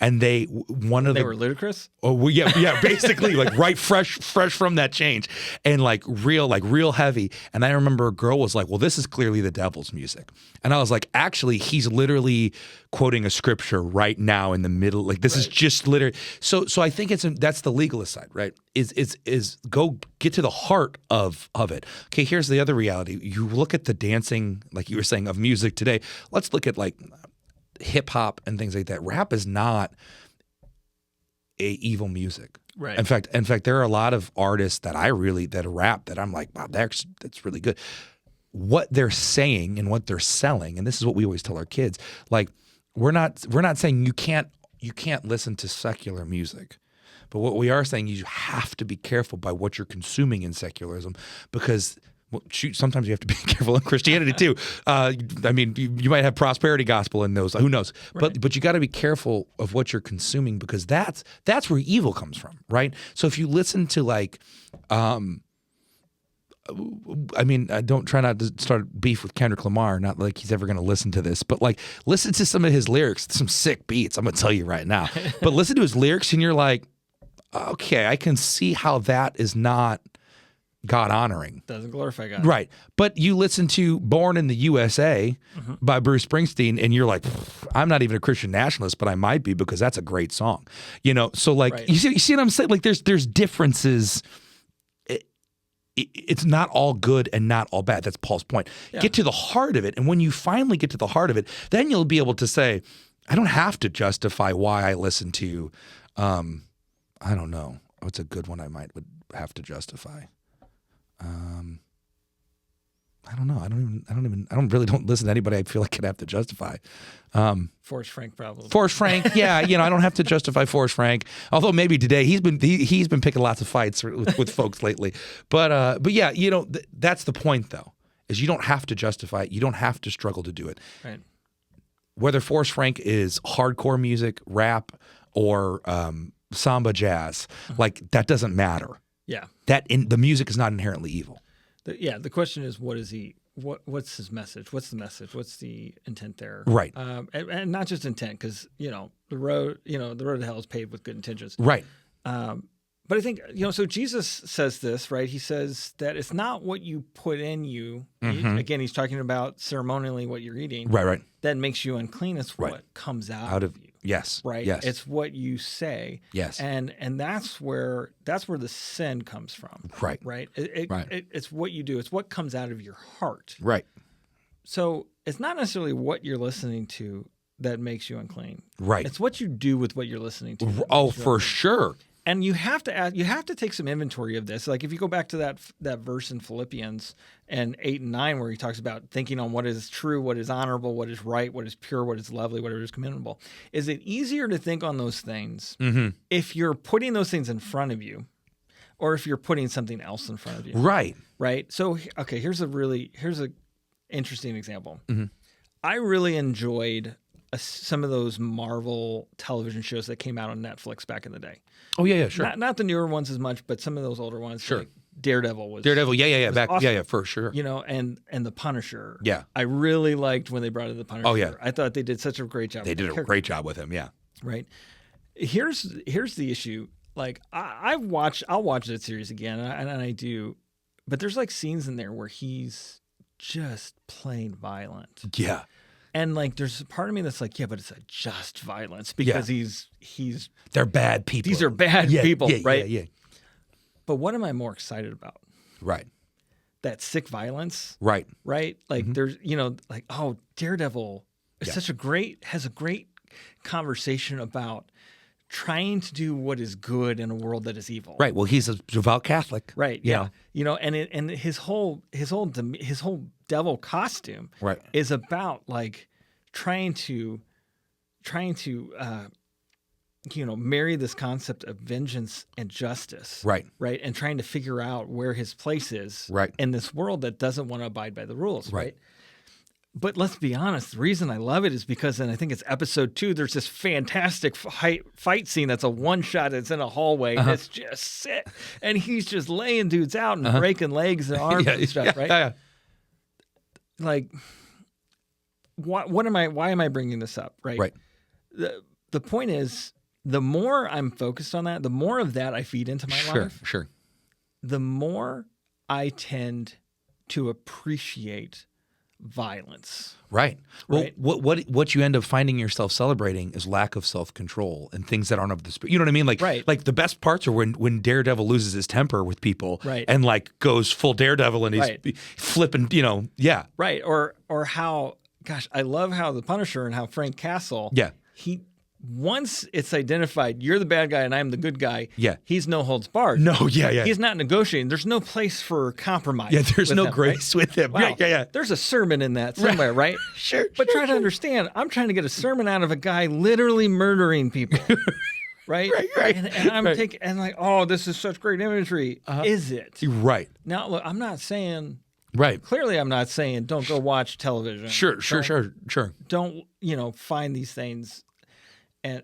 and they were ludicrous. Oh well, yeah, basically like fresh from that change, and like real heavy. And I remember a girl was like, well, this is clearly the devil's music, and I was like, actually, he's literally quoting a scripture right now in the middle. Like this is just literally. So I think that's the legalist side, right? Is go get to the heart of it. Okay, here's the other reality. You look at the dancing, like you were saying, of music today. Let's look at like hip hop and things like that. Rap is not a evil music. Right. In fact, there are a lot of artists that rap that I'm like, wow, that's really good. What they're saying and what they're selling, and this is what we always tell our kids, like we're not saying you can't listen to secular music. But what we are saying is you have to be careful by what you're consuming in secularism, because Well, shoot, sometimes you have to be careful in Christianity too. I mean, you might have prosperity gospel in those. Who knows? Right. But you got to be careful of what you're consuming, because that's where evil comes from, right? So if you listen to like, I mean, I don't try not to start beef with Kendrick Lamar. Not like he's ever going to listen to this, but like listen to some of his lyrics. Some sick beats. I'm going to tell you right now. But listen to his lyrics, and you're like, okay, I can see how that is not God honoring. Doesn't glorify God. Right. But you listen to Born in the USA by Bruce Springsteen, and you're like, I'm not even a Christian nationalist, but I might be, because that's a great song. You know, so like, Right. you see what I'm saying? Like there's differences. It's not all good and not all bad. That's Paul's point. Yeah. Get to the heart of it. And when you finally get to the heart of it, then you'll be able to say, I don't have to justify why I listen to, I don't know. What's a good one I would have to justify? I don't know. I don't really listen to anybody I feel like I'd have to justify. Forrest Frank probably. Forrest Frank, yeah, you know, I don't have to justify Forrest Frank. Although maybe today he's been picking lots of fights with folks lately. But yeah, you know, that's the point though, is you don't have to justify it. You don't have to struggle to do it. Right. Whether Forrest Frank is hardcore music, rap, or samba jazz, like that doesn't matter. Yeah. The music is not inherently evil. The question is, what's his message? What's the message? What's the intent there? Right. And not just intent, because the road to hell is paved with good intentions. Right. But I think so Jesus says this, right? He says that it's not what you put in you. Again, he's talking about ceremonially what you're eating. Right. That makes you unclean. It's Right. what comes out of you. Yes. Right. Yes. It's what you say. Yes. And that's where the sin comes from. Right. Right. Right. It's what you do. It's what comes out of your heart. Right. So it's not necessarily what you're listening to that makes you unclean. Right. It's what you do with what you're listening to. Oh, for sure. And you have to take some inventory of this. Like if you go back to that verse in Philippians and 8 and 9, where he talks about thinking on what is true, what is honorable, what is right, what is pure, what is lovely, whatever is commendable. Is it easier to think on those things if you're putting those things in front of you, or if you're putting something else in front of you? Right. Right. So okay, here's a interesting example. I really enjoyed some of those Marvel television shows that came out on Netflix back in the day. Oh yeah, sure. Not the newer ones as much, but some of those older ones. Sure. Like Daredevil, yeah. Back, awesome. yeah, for sure. You know, and the Punisher. Yeah. I really liked when they brought in the Punisher. Oh, yeah. I thought they did such a great job. They did a great job with him. Yeah. Right. Here's the issue. Like I'll watch that series again, and I do, but there's like scenes in there where he's just plain violent. Yeah. And like, there's a part of me that's like, yeah, but it's a just violence because he's they're bad people. These are bad people, right? Yeah. But what am I more excited about? Right. That sick violence, Right. right? Like there's, like, oh, Daredevil is has a great conversation about trying to do what is good in a world that is evil. Right. Well, he's a devout Catholic. Right. Yeah. And his whole devil costume Right. is about like trying to marry this concept of vengeance and justice. Right. Right. And trying to figure out where his place is Right. in this world that doesn't want to abide by the rules. Right. Right. But let's be honest, the reason I love it is because, and I think it's episode 2, there's this fantastic fight scene that's a one shot that's in a hallway that's just sick. And he's just laying dudes out and breaking legs and arms and stuff, right? Yeah. Like, why am I bringing this up, right? Right. The point is, the more I'm focused on that, the more of that I feed into my life, Sure. the more I tend to appreciate violence. Right. Well, Right. what you end up finding yourself celebrating is lack of self-control and things that aren't of the spirit. You know what I mean? Like, Right. like the best parts are when Daredevil loses his temper with people, Right. and like goes full Daredevil and he's Right. flipping. Yeah. Right. Or how, gosh, I love how the Punisher and how Frank Castle, Yeah. once it's identified, you're the bad guy and I'm the good guy. Yeah. He's no holds barred. No. Yeah. He's not negotiating. There's no place for compromise. Yeah. There's with no him, grace right? with him. Wow. Yeah. There's a sermon in that somewhere, right? Sure. But try to understand, I'm trying to get a sermon out of a guy literally murdering people. Right? Right. And I'm Right. taking, and like, oh, this is such great imagery. Is it? Right. Now, look, I'm not saying Right. Clearly, I'm not saying don't go watch television. Sure. Don't, find these things. And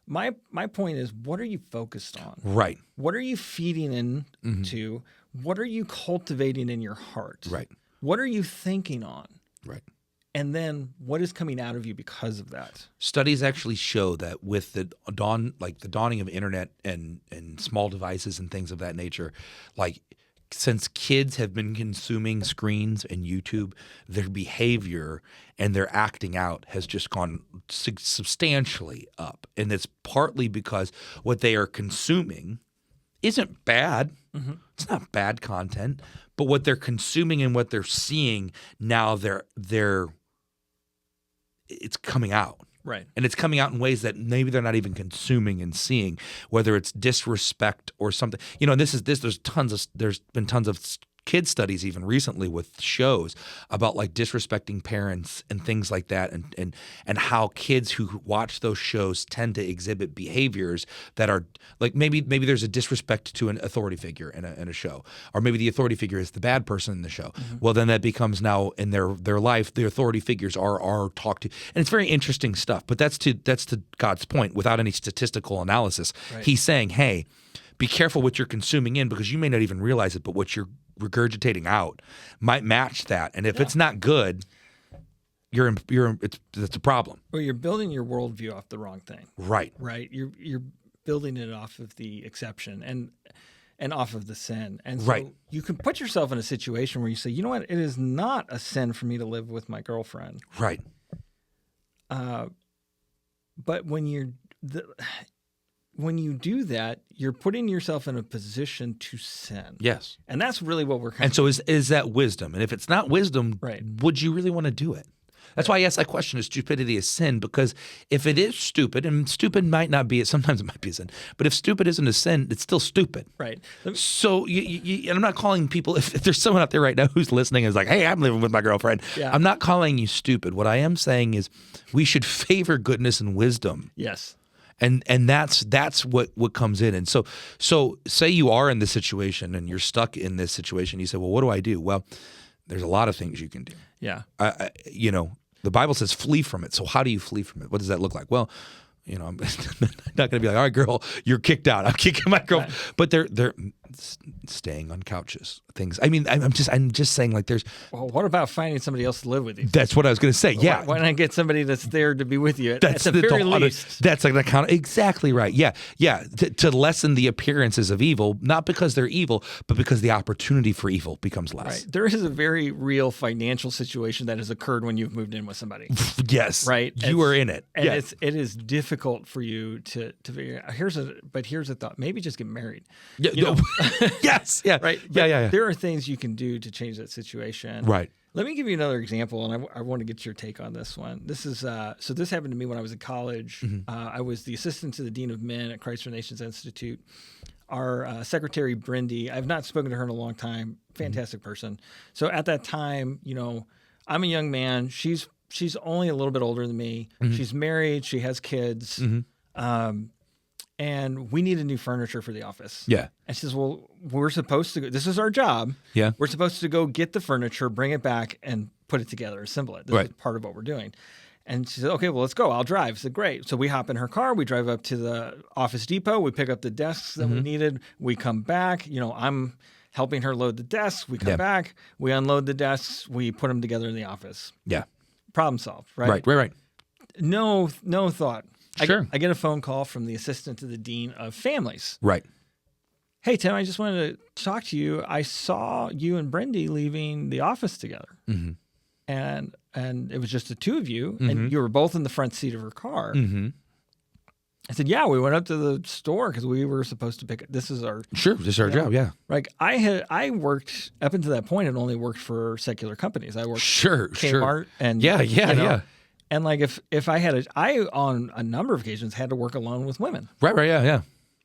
my point is, what are you focused on? Right. What are you feeding into? What are you cultivating in your heart? Right. What are you thinking on? Right. And then what is coming out of you because of that? Studies actually show that with the dawning of internet and small devices and things of that nature, like since kids have been consuming screens and YouTube, their behavior and their acting out has just gone substantially up. And it's partly because what they are consuming isn't bad. It's not bad content, but what they're consuming and what they're seeing now, it's coming out. Right. And it's coming out in ways that maybe they're not even consuming and seeing, whether it's disrespect or something. There's been tons of kid studies even recently with shows about like disrespecting parents and things like that, and how kids who watch those shows tend to exhibit behaviors that are like maybe there's a disrespect to an authority figure in a show, or maybe the authority figure is the bad person in the show. Well, then that becomes now in their life, the authority figures are talked to, and it's very interesting stuff. But that's to God's point, without any statistical analysis. Right. He's saying, hey, be careful what you're consuming in, because you may not even realize it, but what you're regurgitating out might match that. And if it's not good, it's a problem. Or you're building your worldview off the wrong thing. Right. Right. You're building it off of the exception and off of the sin. And so you can put yourself in a situation where you say, you know what, it is not a sin for me to live with my girlfriend. Right. But when you do that, you're putting yourself in a position to sin. Yes. And that's really what we're And so is that wisdom? And if it's not wisdom, would you really want to do it? That's why I asked that question, is stupidity a sin? Because if it is stupid, and stupid might not be, sometimes it might be a sin, but if stupid isn't a sin, it's still stupid. Right. So and I'm not calling people, if there's someone out there right now who's listening and is like, hey, I'm living with my girlfriend. Yeah. I'm not calling you stupid. What I am saying is we should favor goodness and wisdom. Yes. And that's what comes in. And so say you are in this situation and you're stuck in this situation. You say, well, what do I do? Well, there's a lot of things you can do. Yeah. The Bible says flee from it. So how do you flee from it? What does that look like? Well, I'm not going to be like, all right, girl, you're kicked out. I'm kicking my girl. Right. But they're staying on couches, things. I mean, I'm just saying, like, there's. Well, what about finding somebody else to live with you? That's what I was going to say. Yeah. Why not get somebody that's there to be with you? That's the very least. That's like the kind of, exactly right. Yeah. Yeah. To lessen the appearances of evil, not because they're evil, but because the opportunity for evil becomes less. Right. There is a very real financial situation that has occurred when you've moved in with somebody. Yes. Right. You are in it. And yes. it is difficult for you to figure out. Here's a thought. Maybe just get married. Yeah. Yes. Yeah. Right. But yeah. There are things you can do to change that situation. Right. Let me give you another example, and I want to get your take on this one. This is so this happened to me when I was in college. Mm-hmm. I was the assistant to the dean of men at Christ for Nations Institute. Our secretary, Brindy, I've not spoken to her in a long time. Fantastic person. So at that time, I'm a young man. She's only a little bit older than me. Mm-hmm. She's married. She has kids. Mm-hmm. And we needed new furniture for the office. Yeah. And she says, well, we're supposed to go. This is our job. Yeah. We're supposed to go get the furniture, bring it back, and put it together, assemble it. This is part of what we're doing. And she said, okay, well, let's go. I'll drive. I said, great. So we hop in her car. We drive up to the Office Depot. We pick up the desks that we needed. We come back. I'm helping her load the desks. We come back. We unload the desks. We put them together in the office. Yeah. Problem solved, right? Right. No thought. Sure. I get a phone call from the assistant to the dean of families. Right. Hey, Tim, I just wanted to talk to you. I saw you and Brindy leaving the office together. Mm-hmm. And it was just the two of you, and you were both in the front seat of her car. Mm-hmm. I said, yeah, we went up to the store because we were supposed to pick it. This is our job, yeah. Like I worked up until that point, and only worked for secular companies. I worked for Kmart and yeah. And like if I had I on a number of occasions had to work alone with women. Right, yeah.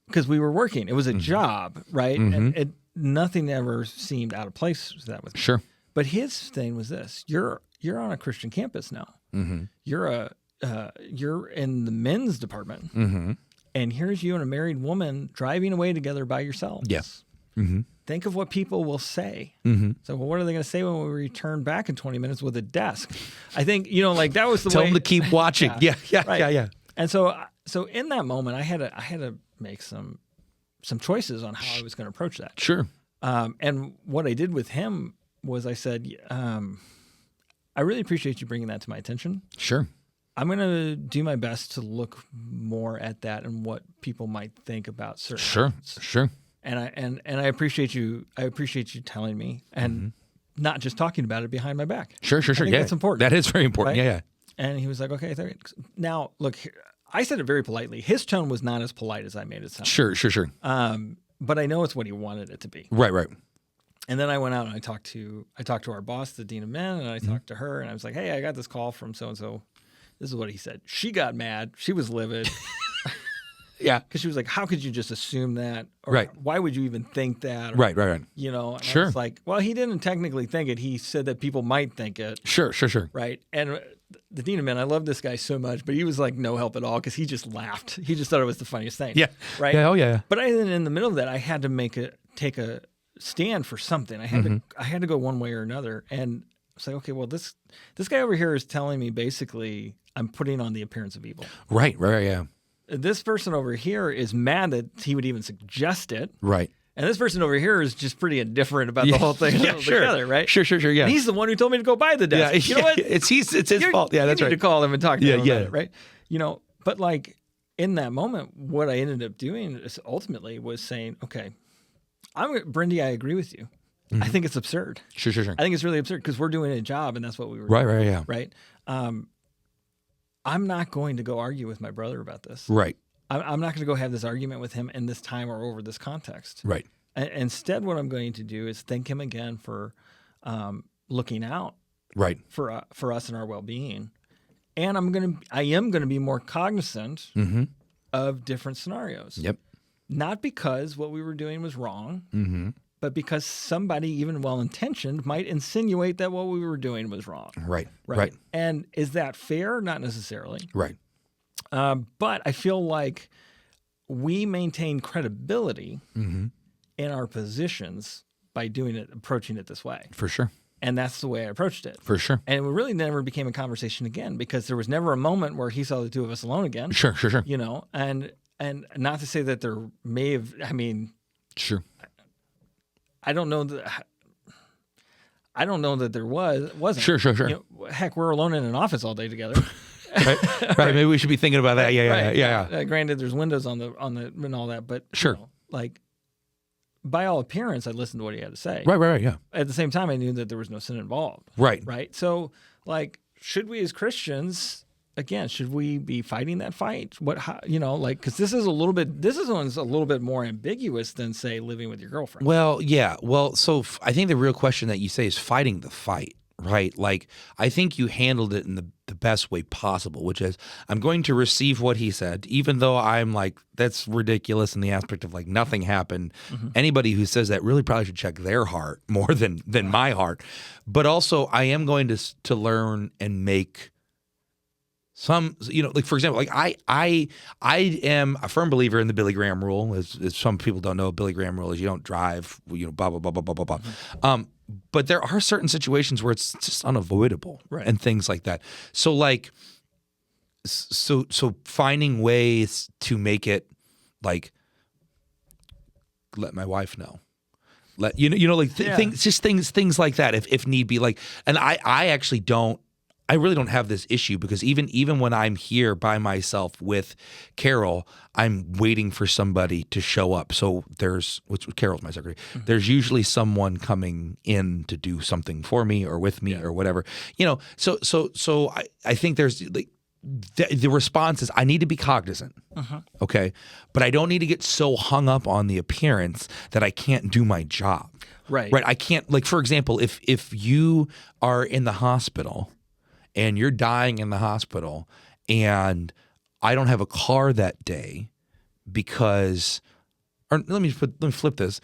Because we were working. It was a job, right? Mm-hmm. And nothing ever seemed out of place with that with me. Sure. But his thing was this: you're on a Christian campus now. Mm-hmm. You're in the men's department, and here's you and a married woman driving away together by yourselves. Yes. Yeah. Mm-hmm. think of what people will say. So, well, what are they going to say when we return back in 20 minutes with a desk? I think, like that was the Tell way. them to keep watching. Yeah. And so in that moment, I had to make some choices on how I was going to approach that. Sure. And what I did with him was I said, I really appreciate you bringing that to my attention. Sure. I'm going to do my best to look more at that and what people might think about certain things. Sure. And I appreciate you. I appreciate you telling me and not just talking about it behind my back. Sure. I think that's important. That is very important. Right? Yeah. And he was like, okay. Now, look, I said it very politely. His tone was not as polite as I made it sound. Sure. But I know it's what he wanted it to be. Right. And then I went out and I talked to our boss, the dean of men, and I talked to her, and I was like, hey, I got this call from so-and-so. This is what he said. She got mad. She was livid. Yeah. Because she was like, how could you just assume that? Or Right. why would you even think that? Or, Right. And Sure. I was like, well, he didn't technically think it. He said that people might think it. Sure. Right. And the dean of men, I love this guy so much, but he was like no help at all because he just laughed. He just thought it was the funniest thing. Yeah. Right. Yeah. Oh, yeah. But in the middle of that, I had to take a stand for something. I had to go one way or another. And say, okay, well, this guy over here is telling me basically I'm putting on the appearance of evil. Right. Yeah. This person over here is mad that he would even suggest it. Right. And this person over here is just pretty indifferent about the whole thing together, right? Sure. Yeah. And he's the one who told me to go buy the desk. Yeah. You know what? It's his fault. Yeah, that's you right. need to call him and talk to him about Yeah. it, right? But like in that moment, what I ended up doing is ultimately was saying, okay, Brindy, I agree with you. I think it's absurd. Sure. I think it's really absurd because we're doing a job and that's what we were Right. doing. Right. Yeah. Right. I'm not going to go argue with my brother about this. Right. I'm not going to go have this argument with him in this time or over this context. Right. Instead, what I'm going to do is thank him again for looking out Right. for us and our well-being. And I am going to be more cognizant of different scenarios. Yep. Not because what we were doing was wrong, but because somebody, even well-intentioned, might insinuate that what we were doing was wrong. Right. And is that fair? Not necessarily. Right. But I feel like we maintain credibility in our positions by approaching it this way. For sure. And that's the way I approached it. For sure. And it really never became a conversation again because there was never a moment where he saw the two of us alone again. Sure. And not to say that there may have, Sure. I don't know that there wasn't. Sure. Heck, we're alone in an office all day together. Right. Maybe we should be thinking about that. Yeah. Granted, there's windows on the and all that, but Sure. By all appearance, I listened to what he had to say. Right. Yeah. At the same time, I knew that there was no sin involved. Right. So, should we as Christians, again, should we be fighting that fight? Because this one's a little bit more ambiguous than, say, living with your girlfriend. Well, yeah. Well, so I think the real question that you say is fighting the fight, right? I think you handled it in the best way possible, which is I'm going to receive what he said, even though I'm like, that's ridiculous in the aspect of nothing happened. Anybody who says that really probably should check their heart more than my heart. But also I am going to learn and make some, for example, I am a firm believer in the Billy Graham rule. As some people don't know, Billy Graham rule is you don't drive, blah, blah, blah, blah, blah, blah, blah. But there are certain situations where it's just unavoidable and things like that. So so finding ways to make it let my wife know. Things like that if need be. And I actually don't. I really don't have this issue because even when I'm here by myself with Carol, I'm waiting for somebody to show up. So Carol's my secretary. There's usually someone coming in to do something for me or with me or whatever. So I think there's the response is I need to be cognizant. Okay, but I don't need to get so hung up on the appearance that I can't do my job. Right. I can't, for example, if you are in the hospital and you're dying in the hospital and I don't have a car that day because, or let me flip this.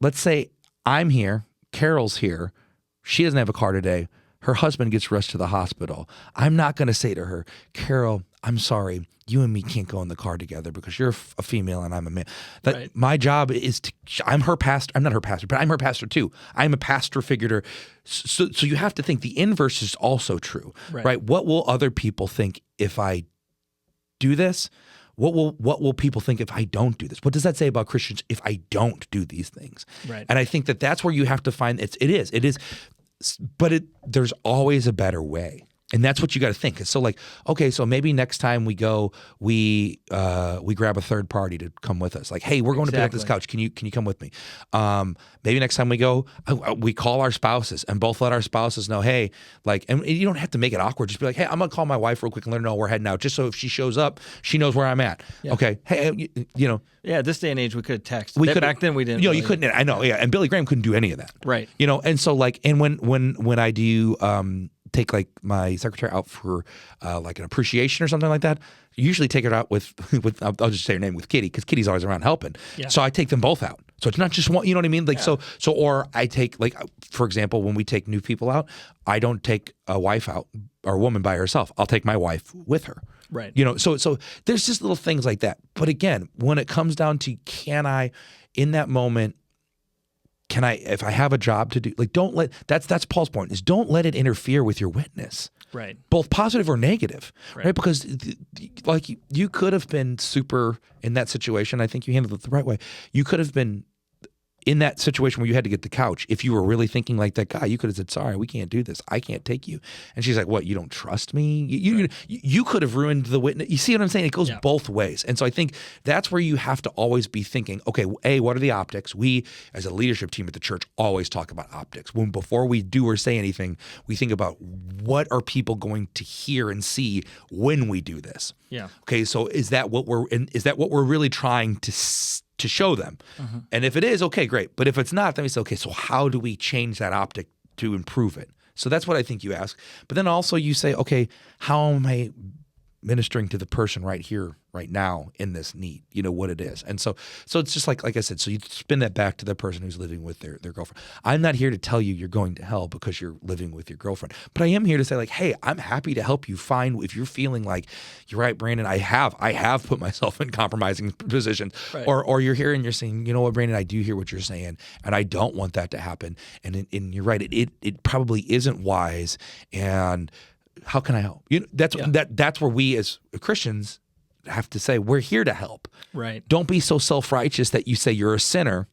Let's say I'm here, Carol's here, she doesn't have a car today. her husband gets rushed to the hospital, I'm not going to say to her, Carol, I'm sorry, you and me can't go in the car together because you're a female and I'm a man. That my job is to, I'm her pastor. I'm not her pastor, but I'm her pastor too. I'm a pastor figure to her. So you have to think the inverse is also true, right? What will other people think if I do this? What will people think if I don't do this? What does that say about Christians if I don't do these things? Right. And I think that that's where you have to find it is, but there's always a better way. And that's what you got to think. It's so like, okay, so maybe next time we go, we grab a third party to come with us. Like, hey, we're going to pick up this couch. Can you come with me? Maybe next time we go, we call our spouses and both let our spouses know, hey, like, and you don't have to make it awkward. Just be like, hey, I'm gonna call my wife real quick and let her know we're heading out, just so if she shows up, she knows where I'm at. Yeah. Okay, hey, you know. Yeah, this day and age, we could text. Back then, we didn't. You know, you couldn't. I know. Yeah, and Billy Graham couldn't do any of that. Right. You know, and so like, and when I do take like my secretary out for like an appreciation or something like that, usually take her out with I'll just say her name, with Kitty, because Kitty's always around helping. Yeah. So I take them both out. So it's not just one, you know what I mean? Like, so or I take, like, for example, when we take new people out, I don't take a wife out or a woman by herself. I'll take my wife with her. Right. You know, so there's just little things like that. But again, when it comes down to, can I, in that moment, can I, if I have a job to do, like, don't let, that's Paul's point, is don't let it interfere with your witness. Right. Both positive or negative. Right? Because like you could have been super in that situation. I think you handled it the right way. You could have been in that situation where you had to get the couch. If you were really thinking like that guy, you could have said, sorry, we can't do this. I can't take you. And she's like, what, you don't trust me? You could have ruined the witness. You see what I'm saying? It goes both ways. And so I think that's where you have to always be thinking, okay, A, what are the optics? We, as a leadership team at the church, always talk about optics. Before we do or say anything, we think about what are people going to hear and see when we do this? Yeah. Okay, so is that what we're really trying to show them? Mm-hmm. And if it is, okay, great. But if it's not, then we say, okay, so how do we change that optic to improve it? So that's what I think you ask. But then also you say, okay, how am I ministering to the person right here, right now in this need, you know, what it is. And so it's just like I said, so you spin that back to the person who's living with their girlfriend. I'm not here to tell you you're going to hell because you're living with your girlfriend, but I am here to say, like, hey, I'm happy to help you find, if you're feeling like, you're right, Brandon, I have put myself in compromising positions, right. or you're here and you're saying, you know what, Brandon, I do hear what you're saying and I don't want that to happen. And you're right. It probably isn't wise. And how can I help? You know, that's where we as Christians have to say, we're here to help. Right. Don't be so self-righteous that you say you're a sinner.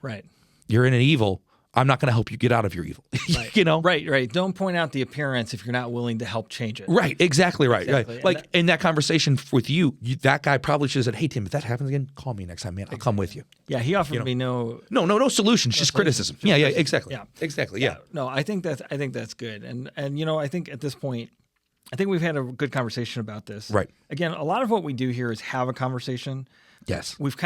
Right. You're in an evil. I'm not going to help you get out of your evil. Right. You know? Right. Don't point out the appearance if you're not willing to help change it. Right. Exactly right. Exactly. Right. Like in that conversation with you, that guy probably should have said, hey, Tim, if that happens again, call me next time, man. I'll come with you. Yeah. He offered me no solutions, just criticism. Yeah. Exactly. Yeah. Exactly. Yeah. No, I think that's good. And you know, I think at this point, I think we've had a good conversation about this. Right. Again, a lot of what we do here is have a conversation. Yes. We've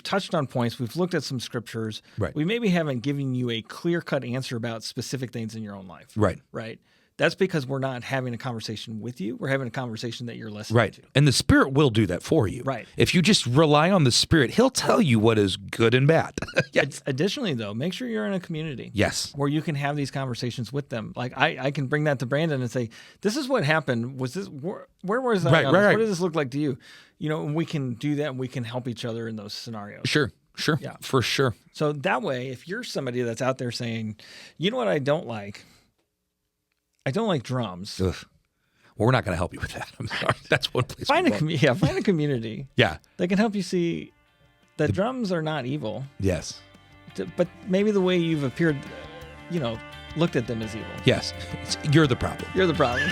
touched on points. We've looked at some scriptures. Right. We maybe haven't given you a clear-cut answer about specific things in your own life. Right. Right. That's because we're not having a conversation with you. We're having a conversation that you're listening to. And the Spirit will do that for you. Right. If you just rely on the Spirit, He'll tell you what is good and bad. Yes. Additionally, though, make sure you're in a community. Yes. Where you can have these conversations with them. Like I can bring that to Brandon and say, this is what happened. Was this where was that? Right. What does this look like to you? You know, and we can do that and we can help each other in those scenarios. Sure. Yeah. For sure. So that way, if you're somebody that's out there saying, you know what I don't like? I don't like drums. Ugh. Well, we're not going to help you with that. I'm sorry. That's one place. Find a community. Yeah. That can help you see that drums are not evil. Yes. But maybe the way you've appeared, looked at them as evil. Yes. You're the problem. You're the problem.